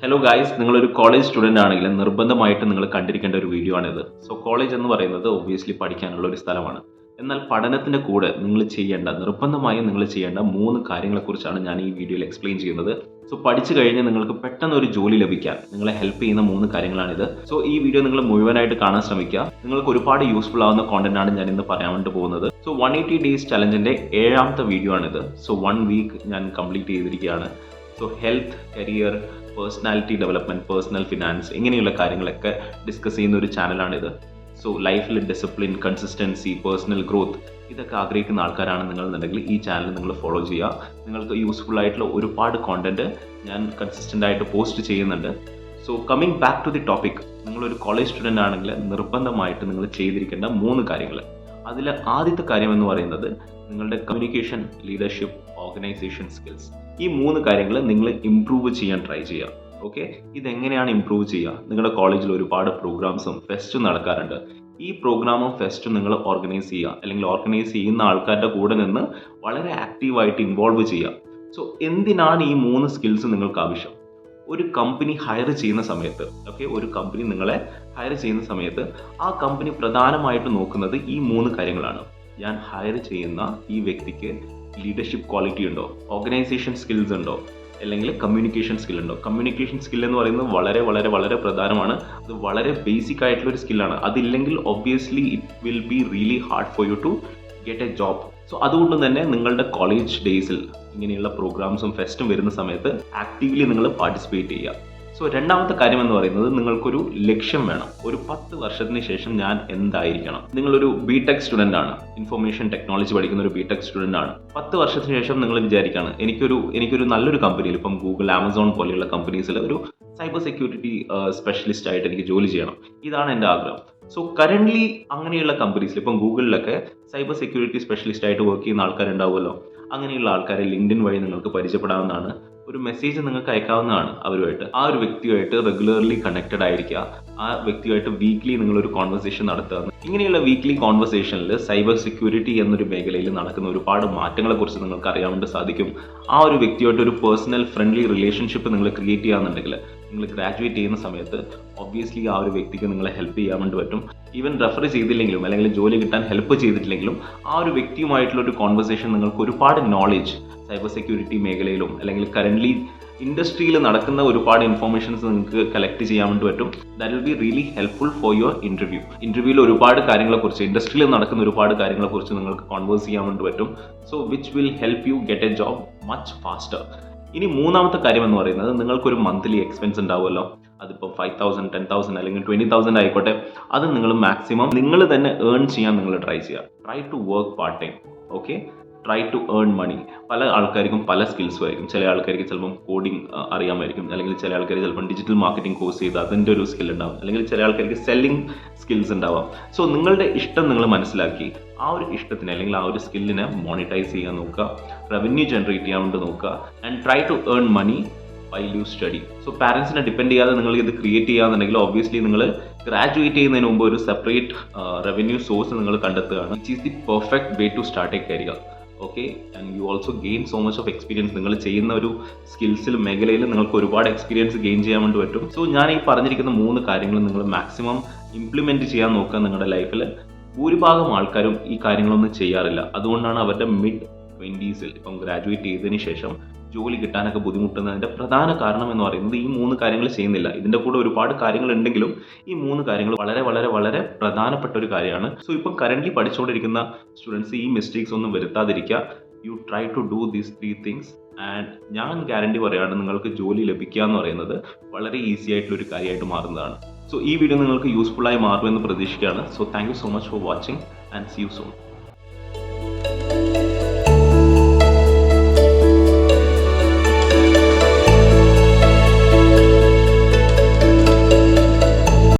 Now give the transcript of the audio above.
Hello guys, നിങ്ങളൊരു college student ആണെങ്കിൽ നിർബന്ധമായിട്ട് നിങ്ങൾ കണ്ടിരിക്കേണ്ട ഒരു വീഡിയോ ആണിത്. സോ കോളേജ് എന്ന് പറയുന്നത് ഒബ്വിയസ്ലി പഠിക്കാനുള്ള ഒരു സ്ഥലമാണ്. എന്നാൽ പഠനത്തിൻ്റെ കൂടെ നിർബന്ധമായും നിങ്ങൾ ചെയ്യേണ്ട 3 കാര്യങ്ങളെക്കുറിച്ചാണ് ഞാൻ ഈ വീഡിയോയിൽ എക്സ്പ്ലെയിൻ ചെയ്യുന്നത്. സോ പഠിച്ചു കഴിഞ്ഞ് നിങ്ങൾക്ക് പെട്ടെന്ന് ഒരു ജോലി ലഭിക്കാൻ നിങ്ങളെ ഹെൽപ്പ് ചെയ്യുന്ന 3 കാര്യങ്ങളാണിത്. സോ ഈ വീഡിയോ നിങ്ങൾ മുഴുവനായിട്ട് കാണാൻ ശ്രമിക്കുക. നിങ്ങൾക്ക് ഒരുപാട് യൂസ്ഫുൾ ആവുന്ന കോണ്ടന്റ് ആണ് ഞാൻ ഇന്ന് പറയാൻ വേണ്ടി പോകുന്നത്. സോ 180 ഡേയ്സ് ചലഞ്ചിൻ്റെ 7ാമത്തെ വീഡിയോ ആണിത്. സോ 1 വീക്ക് ഞാൻ കംപ്ലീറ്റ് ചെയ്തിരിക്കുകയാണ്. So health, career, personality development, personal finance ഇങ്ങനെയുള്ള കാര്യങ്ങളൊക്കെ ഡിസ്കസ് ചെയ്യുന്ന ഒരു ചാനലാണിത്. സോ ലൈഫിൽ ഡിസിപ്ലിൻ, കൺസിസ്റ്റൻസി, പേഴ്സണൽ ഗ്രോത്ത് ഇതൊക്കെ ആഗ്രഹിക്കുന്ന ആൾക്കാരാണ് നിങ്ങളെന്നുണ്ടെങ്കിൽ ഈ ചാനൽ നിങ്ങൾ ഫോളോ ചെയ്യുക. നിങ്ങൾക്ക് യൂസ്ഫുൾ ആയിട്ടുള്ള ഒരുപാട് കോണ്ടന്റ് ഞാൻ കൺസിസ്റ്റൻ്റ് ആയിട്ട് പോസ്റ്റ് ചെയ്യുന്നുണ്ട്. So coming back to the topic, നിങ്ങളൊരു കോളേജ് സ്റ്റുഡൻ്റ് ആണെങ്കിൽ നിർബന്ധമായിട്ട് നിങ്ങൾ ചെയ്തിരിക്കേണ്ട 3 കാര്യങ്ങൾ. അതിൽ ആദ്യത്തെ കാര്യം എന്ന് പറയുന്നത് നിങ്ങളുടെ കമ്മ്യൂണിക്കേഷൻ, ലീഡർഷിപ്പ്, ഓർഗനൈസേഷൻ സ്കിൽസ്. ഈ 3 കാര്യങ്ങൾ നിങ്ങൾ ഇംപ്രൂവ് ചെയ്യാൻ ട്രൈ ചെയ്യുക. ഓക്കെ, ഇതെങ്ങനെയാണ് ഇംപ്രൂവ് ചെയ്യുക? നിങ്ങളുടെ കോളേജിൽ ഒരുപാട് പ്രോഗ്രാംസും ഫെസ്റ്റും നടക്കാറുണ്ട്. ഈ പ്രോഗ്രാമും ഫെസ്റ്റും നിങ്ങൾ ഓർഗനൈസ് ചെയ്യുക, അല്ലെങ്കിൽ ഓർഗനൈസ് ചെയ്യുന്ന ആൾക്കാരുടെ കൂടെ നിന്ന് വളരെ ആക്റ്റീവായിട്ട് ഇൻവോൾവ് ചെയ്യുക. സോ എന്തിനാണ് ഈ 3 സ്കിൽസ് നിങ്ങൾക്ക് ആവശ്യം? ഒരു കമ്പനി ഹയർ ചെയ്യുന്ന സമയത്ത്, ഒരു കമ്പനി നിങ്ങളെ ഹയർ ചെയ്യുന്ന സമയത്ത് ആ കമ്പനി പ്രധാനമായിട്ട് നോക്കുന്നത് ഈ 3 കാര്യങ്ങളാണ്. ഞാൻ ഹയർ ചെയ്യുന്ന ഈ വ്യക്തിക്ക് ലീഡർഷിപ്പ് ക്വാളിറ്റി ഉണ്ടോ, ഓർഗനൈസേഷൻ സ്കിൽസ് ഉണ്ടോ, അല്ലെങ്കിൽ കമ്മ്യൂണിക്കേഷൻ സ്കിൽ ഉണ്ടോ. കമ്മ്യൂണിക്കേഷൻ സ്കിൽ എന്ന് പറയുന്നത് വളരെ വളരെ വളരെ പ്രധാനമാണ്. അത് വളരെ ബേസിക് ആയിട്ടുള്ള ഒരു സ്കില്ലാണ്. അതില്ലെങ്കിൽ obviously it will be really hard for you to get a job. So അതുകൊണ്ട് തന്നെ നിങ്ങളുടെ കോളേജ് ഡേയ്സിൽ ഇങ്ങനെയുള്ള പ്രോഗ്രാംസും ഫെസ്റ്റും വരുന്ന സമയത്ത് ആക്റ്റീവ്ലി നിങ്ങൾ പാർട്ടിസിപ്പേറ്റ് ചെയ്യുക. സോ രണ്ടാമത്തെ കാര്യം എന്ന് പറയുന്നത് നിങ്ങൾക്കൊരു ലക്ഷ്യം വേണം. ഒരു 10 വർഷത്തിന് ശേഷം ഞാൻ എന്തായിരിക്കണം? നിങ്ങളൊരു ബിടെക് സ്റ്റുഡൻ്റ് ആണ്, ഇൻഫർമേഷൻ ടെക്നോളജി പഠിക്കുന്ന ഒരു ബിടെക് സ്റ്റുഡൻ്റ് ആണ്. 10 വർഷത്തിന് ശേഷം നിങ്ങൾ വിചാരിക്കുകയാണ് എനിക്കൊരു നല്ലൊരു കമ്പനിയിൽ, ഇപ്പം ഗൂഗിൾ, ആമസോൺ പോലെയുള്ള കമ്പനീസിൽ ഒരു സൈബർ സെക്യൂരിറ്റി സ്പെഷ്യലിസ്റ്റ് ആയിട്ട് എനിക്ക് ജോലി ചെയ്യണം. ഇതാണ് എൻ്റെ ആഗ്രഹം. സോ കറൻ്റ്ലി അങ്ങനെയുള്ള കമ്പനീസിൽ, ഇപ്പം ഗൂഗിളിലൊക്കെ സൈബർ സെക്യൂരിറ്റി സ്പെഷ്യലിസ്റ്റ് ആയിട്ട് വർക്ക് ചെയ്യുന്ന ആൾക്കാരുണ്ടാവുമല്ലോ. അങ്ങനെയുള്ള ആൾക്കാരെ ലിങ്ക്ഡിൻ വഴി നിങ്ങൾക്ക് പരിചയപ്പെടാവുന്നതാണ്. ഒരു മെസ്സേജ് നിങ്ങൾക്ക് അയക്കാവുന്നതാണ് അവരുമായിട്ട്. ആ ഒരു വ്യക്തിയുമായിട്ട് റെഗുലർലി കണക്റ്റഡ് ആയിരിക്കുക. ആ വ്യക്തിയുമായിട്ട് വീക്ക്ലി നിങ്ങളൊരു കോൺവെർസേഷൻ നടത്തുക. ഇങ്ങനെയുള്ള വീക്ക്ലി കോൺവെർസേഷനിൽ സൈബർ സെക്യൂരിറ്റി എന്നൊരു മേഖലയിൽ നടക്കുന്ന ഒരുപാട് മാറ്റങ്ങളെക്കുറിച്ച് നിങ്ങൾക്ക് അറിയാൻ വേണ്ടി സാധിക്കും. ആ ഒരു വ്യക്തിയുമായിട്ട് ഒരു പേഴ്സണൽ ഫ്രണ്ട്ലി റിലേഷൻഷിപ്പ് നിങ്ങൾ ക്രിയേറ്റ് ചെയ്യാന്നുണ്ടെങ്കിൽ നിങ്ങൾ ഗ്രാജുവേറ്റ് ചെയ്യുന്ന സമയത്ത് ഒബ്വിയസ്ലി ആ ഒരു വ്യക്തിക്ക് നിങ്ങളെ ഹെൽപ്പ് ചെയ്യാൻ വേണ്ടി പറ്റും. ഈവൻ റെഫർ ചെയ്തില്ലെങ്കിലും അല്ലെങ്കിൽ ജോലി കിട്ടാൻ ഹെൽപ്പ് ചെയ്തിട്ടില്ലെങ്കിലും ആ ഒരു വ്യക്തിയുമായിട്ടുള്ള ഒരു കോൺവെർസേഷൻ നിങ്ങൾക്ക് ഒരുപാട് നോളേജ് സൈബർ സെക്യൂരിറ്റി മേഖലയിലും അല്ലെങ്കിൽ കറൻ്റ്ലി ഇൻഡസ്ട്രിയിൽ നടക്കുന്ന ഒരുപാട് ഇൻഫോർമേഷൻസ് നിങ്ങൾക്ക് കളക്ട് ചെയ്യാൻ വേണ്ടി പറ്റും. That will be really helpful for your ഇൻ്റർവ്യൂവിൽ ഒരുപാട് കാര്യങ്ങളെക്കുറിച്ച്, ഇൻഡസ്ട്രിയിൽ നടക്കുന്ന ഒരുപാട് കാര്യങ്ങളെക്കുറിച്ച് നിങ്ങൾക്ക് കോൺവേഴ്സ് ചെയ്യാൻ വേണ്ടി പറ്റും. So which will help you get a job much faster. ഇനി 3ാമത്തെ കാര്യം എന്ന് പറയുന്നത് നിങ്ങൾക്കൊരു മന്ത്ലി എക്സ്പെൻസ് ഉണ്ടാവുമല്ലോ. അതിപ്പോൾ 5,000, 10,000 അല്ലെങ്കിൽ 20,000 ആയിക്കോട്ടെ. അത് നിങ്ങൾ മാക്സിമം നിങ്ങൾ തന്നെ ഏൺ ചെയ്യാൻ നിങ്ങൾ ട്രൈ ചെയ്യുക. Try to work part time. Okay, try to earn money. പല ആൾക്കാർക്കും പല സ്കിൽസും ആയിരിക്കും. ചില ആൾക്കാർക്ക് ചിലപ്പം കോഡിങ് അറിയാമായിരിക്കും, അല്ലെങ്കിൽ ചില ആൾക്കാർ ചിലപ്പം ഡിജിറ്റൽ മാർക്കറ്റിംഗ് കോഴ്സ് ചെയ്ത് അതിൻ്റെ ഒരു സ്കിൽ ഉണ്ടാവും, അല്ലെങ്കിൽ ചില ആൾക്കാർക്ക് സെല്ലിംഗ് സ്കിൽസ് ഉണ്ടാവാം. സോ നിങ്ങളുടെ ഇഷ്ടം നിങ്ങൾ മനസ്സിലാക്കി ആ ഒരു ഇഷ്ടത്തിന് അല്ലെങ്കിൽ ആ ഒരു സ്കില്ലിനെ മോണിറ്റൈസ് ചെയ്യാൻ നോക്കുക, റവന്യൂ ജനറേറ്റ് ചെയ്യാൻ വേണ്ടി നോക്കുക, and try to earn money while you study. So പാരൻസിനെ ഡിപ്പെൻഡ് ചെയ്യാതെ നിങ്ങൾ ഇത് ക്രിയേറ്റ് ചെയ്യാന്നുണ്ടെങ്കിൽ ഒബ്വിയസ്ലി നിങ്ങൾ ഗ്രാജുവേറ്റ് ചെയ്യുന്നതിന് മുമ്പ് ഒരു സെപ്പറേറ്റ് റവന്യൂ സോഴ്സ് നിങ്ങൾ കണ്ടെത്തുകയാണ്. Which is the perfect way to start a career. Okay, and you also gain so much of experience. നിങ്ങൾ ചെയ്യുന്ന ഒരു സ്കിൽസിൽ മേഖലയിൽ നിങ്ങൾക്ക് ഒരുപാട് എക്സ്പീരിയൻസ് ഗെയിൻ ചെയ്യാൻ വേണ്ടി പറ്റും. സോ ഞാൻ ഈ പറഞ്ഞിരിക്കുന്ന 3 കാര്യങ്ങൾ നിങ്ങൾ മാക്സിമം ഇംപ്ലിമെൻറ്റ് ചെയ്യാൻ നോക്കുക നിങ്ങളുടെ ലൈഫിൽ. ഭൂരിഭാഗം ആൾക്കാരും ഈ കാര്യങ്ങളൊന്നും ചെയ്യാറില്ല. അതുകൊണ്ടാണ് അവരുടെ mid-20s ഇപ്പം ഗ്രാജുവേറ്റ് ചെയ്തതിന് ശേഷം ജോലി കിട്ടാനൊക്കെ ബുദ്ധിമുട്ടുന്നതിൻ്റെ പ്രധാന കാരണം എന്ന് പറയുന്നത് ഈ 3 കാര്യങ്ങൾ ചെയ്യുന്നില്ല. ഇതിൻ്റെ കൂടെ ഒരുപാട് കാര്യങ്ങൾ ഉണ്ടെങ്കിലും ഈ 3 കാര്യങ്ങൾ വളരെ വളരെ വളരെ പ്രധാനപ്പെട്ട ഒരു കാര്യമാണ്. സോ ഇപ്പം കറൻ്റ്ലി പഠിച്ചുകൊണ്ടിരിക്കുന്ന സ്റ്റുഡൻസ് ഈ മിസ്റ്റേക്സ് ഒന്നും വരുത്താതിരിക്കുക. You try to do these 3 things and ഞാൻ ഗ്യാരണ്ടി പറയുകയാണ്, നിങ്ങൾക്ക് ജോലി ലഭിക്കുക എന്ന് പറയുന്നത് വളരെ ഈസി ആയിട്ടുള്ളൊരു കാര്യമായിട്ട് മാറുന്നതാണ്. സോ ഈ വീഡിയോ നിങ്ങൾക്ക് യൂസ്ഫുൾ ആയി മാറുമെന്ന് പ്രതീക്ഷിക്കുകയാണ്. So thank you so much for watching and see you soon.